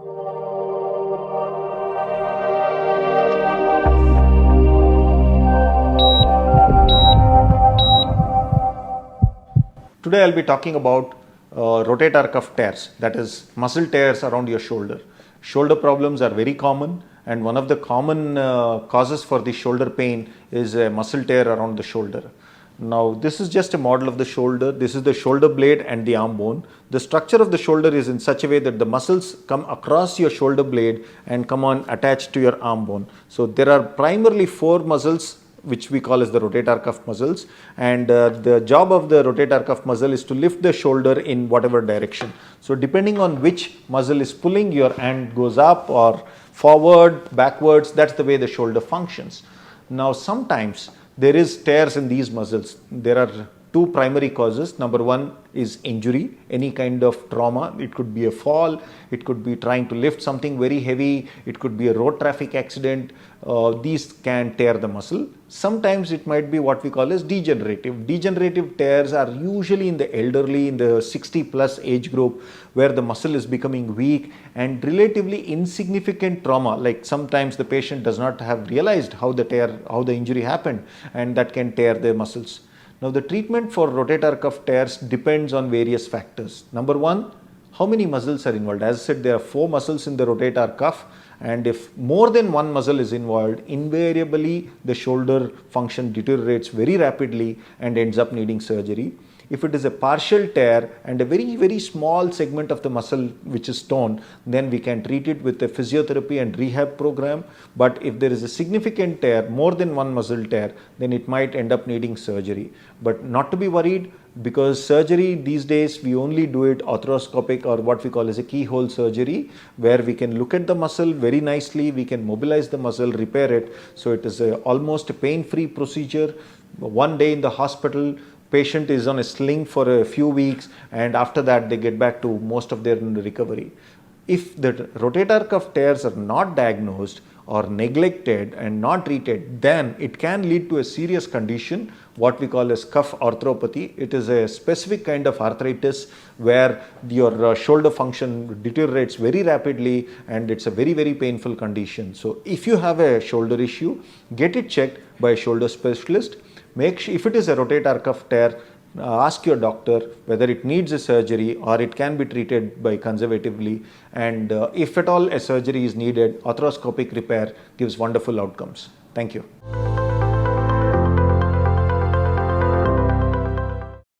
Today I'll be talking about rotator cuff tears, that is muscle tears around your shoulder. Shoulder problems are very common, and one of the common causes for the shoulder pain is a muscle tear around the shoulder. Now this is just a model of the shoulder. This is the shoulder blade and the arm bone. The structure of the shoulder is in such a way that the muscles come across your shoulder blade and come on attached to your arm bone. So there are primarily 4 muscles which we call as the rotator cuff muscles, and the job of the rotator cuff muscle is to lift the shoulder in whatever direction. So depending on which muscle is pulling, your hand goes up or forward, backwards. That's the way the shoulder functions. Now sometimes there is tears in these muscles. There are 2 primary causes. Number 1 is injury, any kind of trauma. It could be a fall, it could be trying to lift something very heavy, it could be a road traffic accident. These can tear the muscle. Sometimes it might be what we call as degenerative. Degenerative tears are usually in the elderly, in the 60 plus age group, where the muscle is becoming weak, and relatively insignificant trauma, like sometimes the patient does not have realized how the injury happened, and that can tear the muscles. Now the treatment for rotator cuff tears depends on various factors. Number 1, how many muscles are involved? As I said, there are 4 muscles in the rotator cuff, and if more than one muscle is involved, invariably the shoulder function deteriorates very rapidly and ends up needing surgery. If it is a partial tear and a very small segment of the muscle which is torn, then we can treat it with a physiotherapy and rehab program. But if there is a significant tear, more than one muscle tear, then it might end up needing surgery. But not to be worried, because surgery these days we only do it arthroscopic, or what we call as a keyhole surgery, where we can look at the muscle very nicely, we can mobilize the muscle, repair it. So it is almost a pain-free procedure. One day in the hospital, patient is on a sling for a few weeks, and after that they get back to most of their recovery. If the rotator cuff tears are not diagnosed or neglected and not treated, then it can lead to a serious condition, what we call as cuff arthropathy. It is a specific kind of arthritis where your shoulder function deteriorates very rapidly, and it's a very painful condition. So if you have a shoulder issue, get it checked by a shoulder specialist. Make sure, if it is a rotator cuff tear, ask your doctor whether it needs a surgery or it can be treated by conservatively, and if at all a surgery is needed, arthroscopic repair gives wonderful outcomes. Thank you.